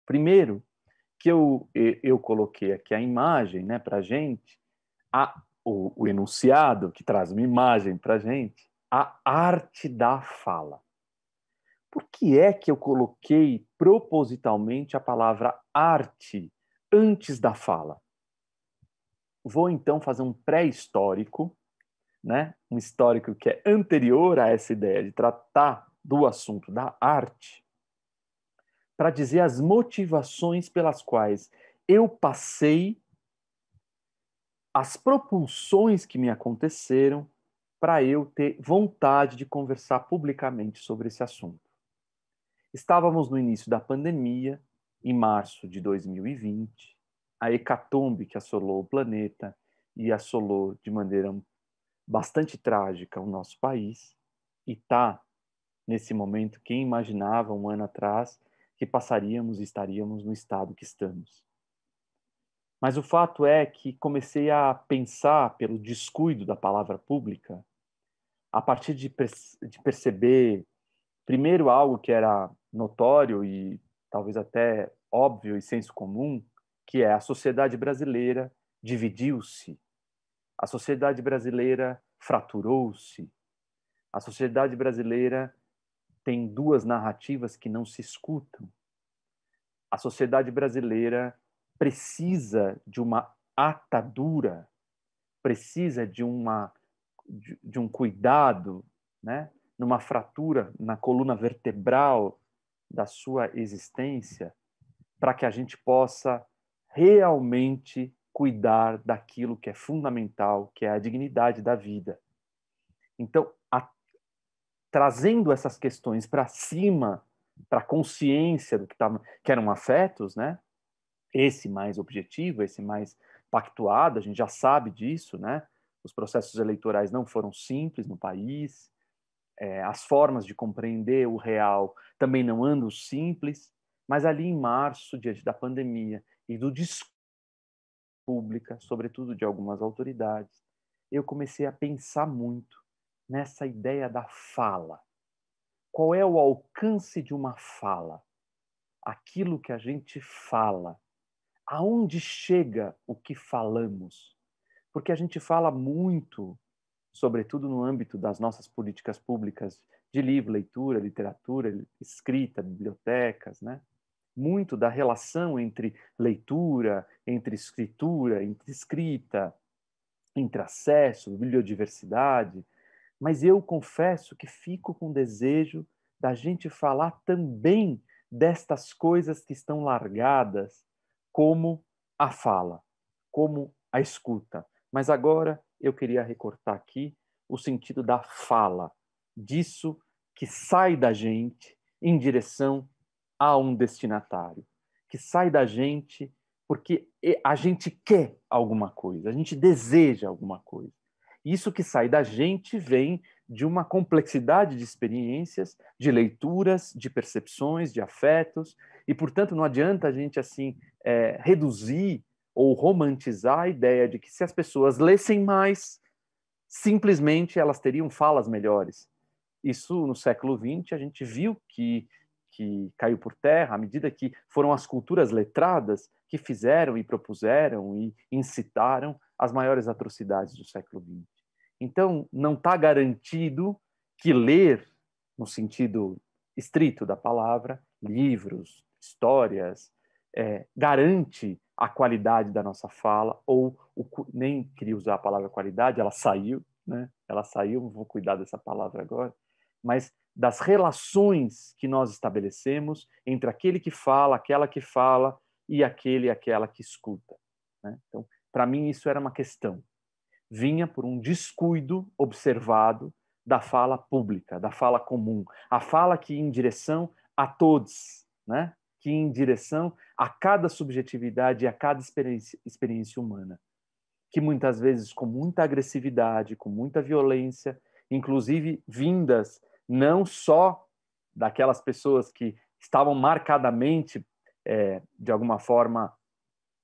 Primeiro, que eu coloquei aqui a imagem, né, para a gente, o enunciado que traz uma imagem para a gente, a arte da fala. Por que é que eu coloquei propositalmente a palavra arte antes da fala? Vou então fazer um pré-histórico, né? Um histórico que é anterior a essa ideia de tratar do assunto da arte, para dizer as motivações pelas quais eu passei, as propulsões que me aconteceram para eu ter vontade de conversar publicamente sobre esse assunto. Estávamos no início da pandemia, em março de 2020, a hecatombe que assolou o planeta e assolou de maneira bastante trágica o nosso país, e está, nesse momento, quem imaginava um ano atrás que passaríamos e estaríamos no estado que estamos. Mas o fato é que comecei a pensar, pelo descuido da palavra pública, a partir de perceber, primeiro, algo que era notório e talvez até óbvio e senso comum, que é a sociedade brasileira dividiu-se, a sociedade brasileira fraturou-se, a sociedade brasileira tem duas narrativas que não se escutam. A sociedade brasileira precisa de uma atadura, precisa de um cuidado, né? Numa fratura na coluna vertebral da sua existência, para que a gente possa realmente cuidar daquilo que é fundamental, que é a dignidade da vida. Então, trazendo essas questões para cima, para a consciência do que eram afetos, né? Esse mais objetivo, esse mais pactuado, a gente já sabe disso, né? Os processos eleitorais não foram simples no país, as formas de compreender o real também não andam simples, mas ali em março, diante da pandemia e do discurso pública, sobretudo de algumas autoridades, eu comecei a pensar muito nessa ideia da fala. Qual é o alcance de uma fala? Aquilo que a gente fala. Aonde chega o que falamos? Porque a gente fala muito, sobretudo no âmbito das nossas políticas públicas de livro, leitura, literatura, escrita, bibliotecas, né? Muito da relação entre leitura, entre escritura, entre escrita, entre acesso, bibliodiversidade, mas eu confesso que fico com desejo da gente falar também destas coisas que estão largadas, como a fala, como a escuta. Mas agora eu queria recortar aqui o sentido da fala, disso que sai da gente em direção a um destinatário, que sai da gente porque a gente quer alguma coisa, a gente deseja alguma coisa. Isso que sai da gente vem de uma complexidade de experiências, de leituras, de percepções, de afetos, e, portanto, não adianta a gente assim reduzir ou romantizar a ideia de que se as pessoas lessem mais, simplesmente elas teriam falas melhores. Isso, no século XX, a gente viu que caiu por terra à medida que foram as culturas letradas que fizeram e propuseram e incitaram as maiores atrocidades do século XX. Então, não está garantido que ler, no sentido estrito da palavra, livros, histórias, garante a qualidade da nossa fala, ou nem queria usar a palavra qualidade, ela saiu, né? Ela saiu, vou cuidar dessa palavra agora, mas das relações que nós estabelecemos entre aquele que fala, aquela que fala e aquele e aquela que escuta, né? Então, para mim, isso era uma questão. Vinha por um descuido observado da fala pública, da fala comum, a fala que ia em direção a todos, né? Que ia em direção a cada subjetividade e a cada experiência humana, que muitas vezes com muita agressividade, com muita violência, inclusive vindas não só daquelas pessoas que estavam marcadamente, de alguma forma,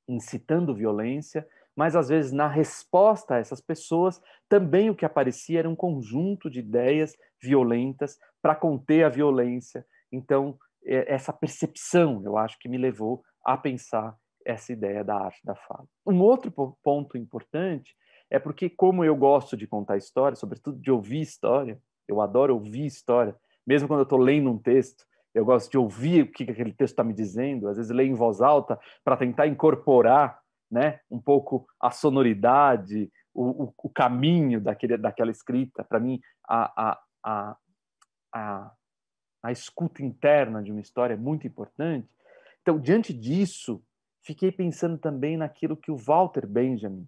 incitando violência, mas às vezes na resposta a essas pessoas, também o que aparecia era um conjunto de ideias violentas para conter a violência. Então, essa percepção, eu acho que me levou a pensar essa ideia da arte da fala. Um outro ponto importante é porque, como eu gosto de contar história, sobretudo de ouvir história, eu adoro ouvir história, mesmo quando eu estou lendo um texto, eu gosto de ouvir o que aquele texto está me dizendo, às vezes leio em voz alta para tentar incorporar, né, um pouco a sonoridade, o caminho daquela escrita. Para mim, a escuta interna de uma história é muito importante. Então, diante disso, fiquei pensando também naquilo que o Walter Benjamin,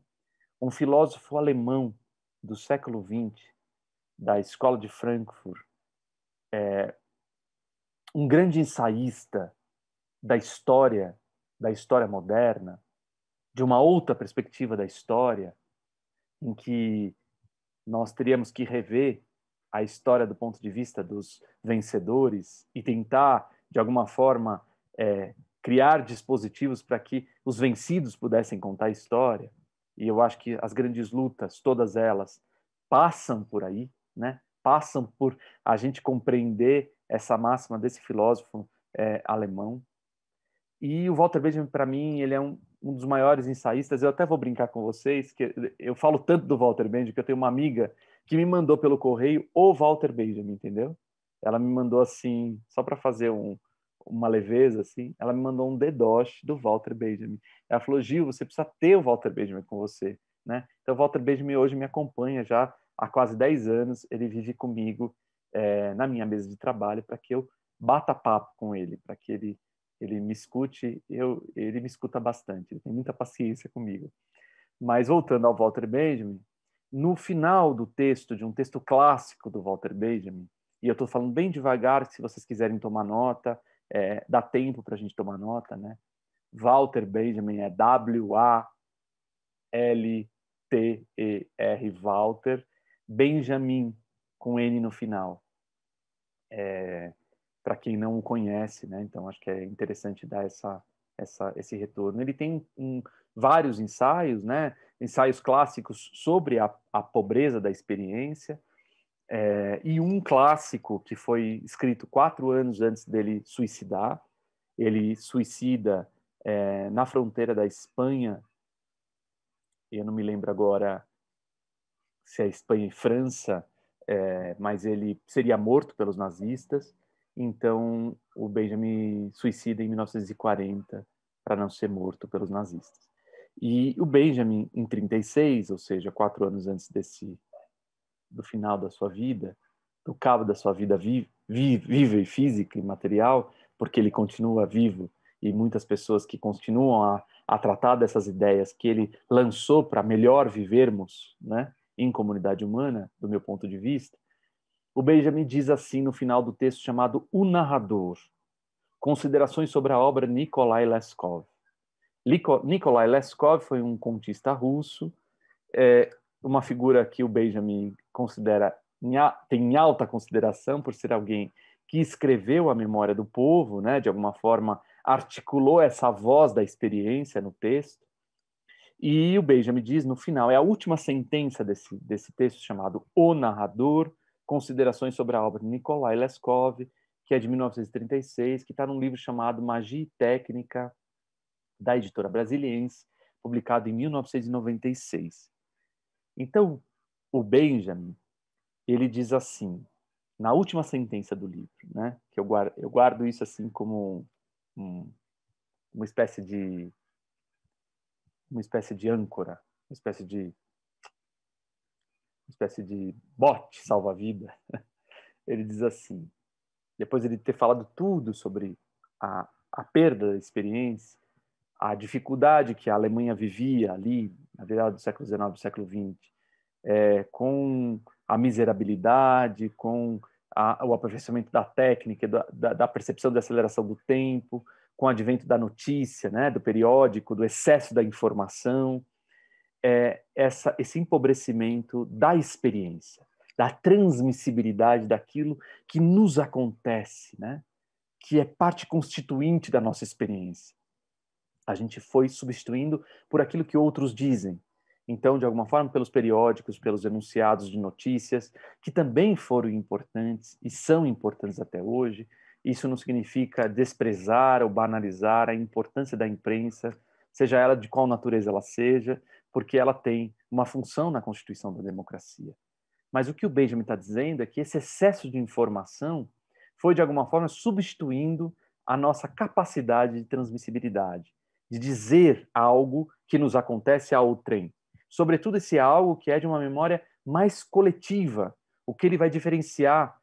um filósofo alemão do século XX, da Escola de Frankfurt, um grande ensaísta da história moderna, de uma outra perspectiva da história, em que nós teríamos que rever a história do ponto de vista dos vencedores e tentar, de alguma forma, criar dispositivos para que os vencidos pudessem contar a história. E eu acho que as grandes lutas, todas elas, passam por aí, né? Passam por a gente compreender essa máxima desse filósofo alemão. E o Walter Benjamin, para mim, ele é um dos maiores ensaístas. Eu até vou brincar com vocês, que eu falo tanto do Walter Benjamin, que eu tenho uma amiga que me mandou pelo correio o Walter Benjamin, entendeu? Ela me mandou assim, só para fazer uma leveza, assim, ela me mandou um DDoS do Walter Benjamin. Ela falou, Gil, você precisa ter o Walter Benjamin com você, né? Então, o Walter Benjamin hoje me acompanha já há quase 10 anos, ele vive comigo na minha mesa de trabalho para que eu bata papo com ele, para que ele me escute, ele me escuta bastante, ele tem muita paciência comigo. Mas voltando ao Walter Benjamin, no final do texto, de um texto clássico do Walter Benjamin, e eu estou falando bem devagar, se vocês quiserem tomar nota, dá tempo para a gente tomar nota, né? Walter Benjamin é W-A-L-T-E-R, Walter, Benjamin, com N no final. Para quem não o conhece, né? Então acho que é interessante dar esse retorno. Ele tem vários ensaios, né? Ensaios clássicos sobre a pobreza da experiência, e um clássico que foi escrito 4 anos antes dele suicidar. Ele suicida na fronteira da Espanha, eu não me lembro agora se é Espanha e França, mas ele seria morto pelos nazistas. Então, o Benjamin suicida em 1940 para não ser morto pelos nazistas. E o Benjamin, em 36, ou seja, 4 anos antes do final da sua vida, do cabo da sua vida viva e física e material, porque ele continua vivo e muitas pessoas que continuam a tratar dessas ideias que ele lançou para melhor vivermos, né, em comunidade humana, do meu ponto de vista, o Benjamin diz assim no final do texto chamado O Narrador, considerações sobre a obra Nikolai Leskov. Nikolai Leskov foi um contista russo, uma figura que o Benjamin tem em alta consideração por ser alguém que escreveu a memória do povo, né, de alguma forma articulou essa voz da experiência no texto. E o Benjamin diz no final, é a última sentença desse texto chamado O Narrador, considerações sobre a obra de Nikolai Leskov, que é de 1936, que está num livro chamado Magia e Técnica, da editora Brasiliense, publicado em 1996. Então, o Benjamin, ele diz assim, na última sentença do livro, né, que eu guardo isso assim como uma espécie de âncora, uma espécie de bote salva-vida. Ele diz assim, depois de ele ter falado tudo sobre a perda da experiência, a dificuldade que a Alemanha vivia ali, na virada do século XIX do século XX, com a miserabilidade, com o aperfeiçoamento da técnica, da percepção da aceleração do tempo, com o advento da notícia, né, do periódico, do excesso da informação, esse empobrecimento da experiência, da transmissibilidade daquilo que nos acontece, né, que é parte constituinte da nossa experiência. A gente foi substituindo por aquilo que outros dizem. Então, de alguma forma, pelos periódicos, pelos enunciados de notícias, que também foram importantes e são importantes até hoje, isso não significa desprezar ou banalizar a importância da imprensa, seja ela de qual natureza ela seja, porque ela tem uma função na constituição da democracia. Mas o que o Benjamin está dizendo é que esse excesso de informação foi, de alguma forma, substituindo a nossa capacidade de transmissibilidade, de dizer algo que nos acontece a outrem. Sobretudo esse algo que é de uma memória mais coletiva. O que ele vai diferenciar,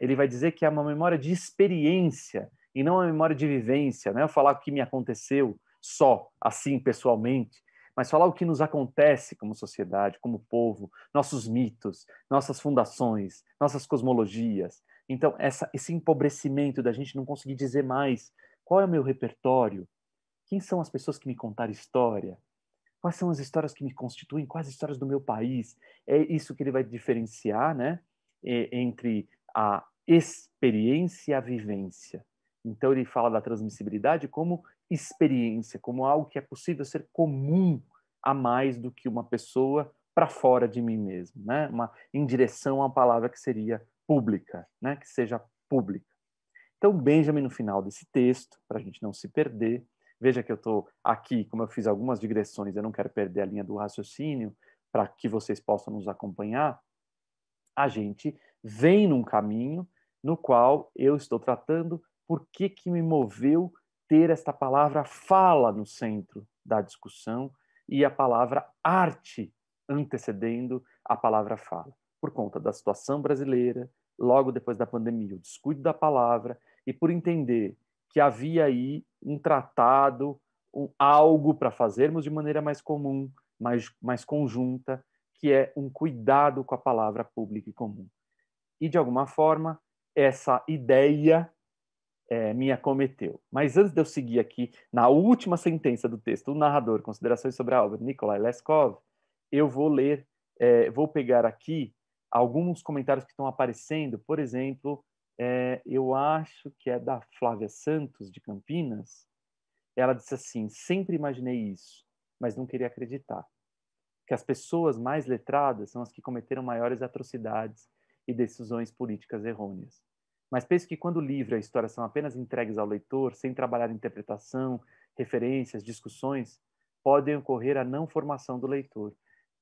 ele vai dizer que é uma memória de experiência e não uma memória de vivência. Não é falar o que me aconteceu só, assim, pessoalmente, mas falar o que nos acontece como sociedade, como povo, nossos mitos, nossas fundações, nossas cosmologias. Então, esse empobrecimento da gente não conseguir dizer mais qual é o meu repertório, quem são as pessoas que me contaram história, quais são as histórias que me constituem, quais as histórias do meu país. É isso que ele vai diferenciar, né, entre a experiência e a vivência. Então, ele fala da transmissibilidade como experiência, como algo que é possível ser comum a mais do que uma pessoa para fora de mim mesmo, né? Em direção a uma palavra que seria pública, né? Que seja pública. Então, Benjamin, no final desse texto, para a gente não se perder, veja que eu estou aqui, como eu fiz algumas digressões, eu não quero perder a linha do raciocínio, para que vocês possam nos acompanhar, a gente vem num caminho no qual eu estou tratando por que me moveu ter esta palavra fala no centro da discussão e a palavra arte antecedendo a palavra fala. Por conta da situação brasileira, logo depois da pandemia, o descuido da palavra e por entender que havia aí um tratado, algo para fazermos de maneira mais comum, mais conjunta, que é um cuidado com a palavra pública e comum. E, de alguma forma, essa ideia me acometeu. Mas antes de eu seguir aqui, na última sentença do texto, o narrador, considerações sobre a obra de Nikolai Leskov, eu vou ler, vou pegar aqui alguns comentários que estão aparecendo. Por exemplo, eu acho que é da Flávia Santos, de Campinas. Ela disse assim: sempre imaginei isso, mas não queria acreditar que as pessoas mais letradas são as que cometeram maiores atrocidades e decisões políticas errôneas. Mas penso que quando o livro e a história são apenas entregues ao leitor, sem trabalhar interpretação, referências, discussões, podem ocorrer a não formação do leitor.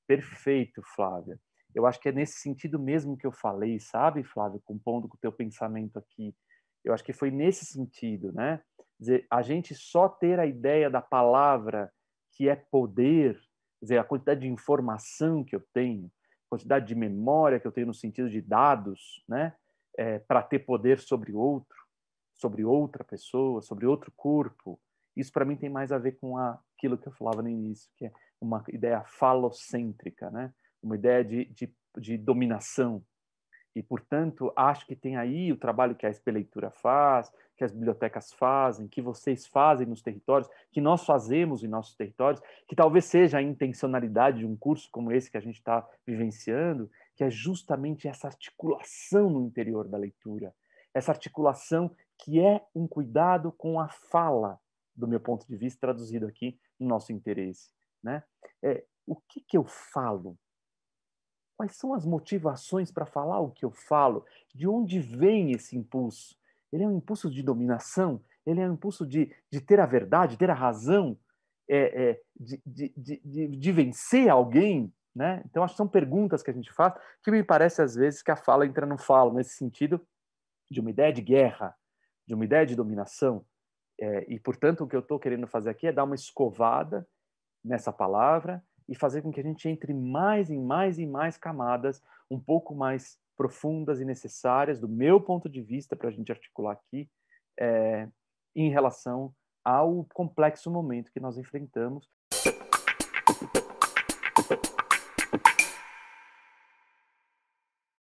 Perfeito, Flávia. Eu acho que é nesse sentido mesmo que eu falei, sabe, Flávia, compondo com o teu pensamento aqui. Eu acho que foi nesse sentido, né? Dizer, a gente só ter a ideia da palavra que é poder, quer dizer, a quantidade de informação que eu tenho, a quantidade de memória que eu tenho no sentido de dados, né? Para ter poder sobre outro, sobre outra pessoa, sobre outro corpo. Isso, para mim, tem mais a ver com aquilo que eu falava no início, que é uma ideia falocêntrica, né? Uma ideia de dominação. E, portanto, acho que tem aí o trabalho que a SP Leitura faz, que as bibliotecas fazem, que vocês fazem nos territórios, que nós fazemos em nossos territórios, que talvez seja a intencionalidade de um curso como esse que a gente está vivenciando, que é justamente essa articulação no interior da leitura, essa articulação que é um cuidado com a fala, do meu ponto de vista, traduzido aqui no nosso interesse. Né? O que eu falo? Quais são as motivações para falar o que eu falo? De onde vem esse impulso? Ele é um impulso de dominação? Ele é um impulso de ter a verdade, ter a razão, de vencer alguém? Né? Então, acho que são perguntas que a gente faz que me parece, às vezes, que a fala entra no falo, nesse sentido de uma ideia de guerra, de uma ideia de dominação. E, portanto, o que eu estou querendo fazer aqui é dar uma escovada nessa palavra e fazer com que a gente entre mais e mais e mais camadas, um pouco mais profundas e necessárias, do meu ponto de vista, para a gente articular aqui, em relação ao complexo momento que nós enfrentamos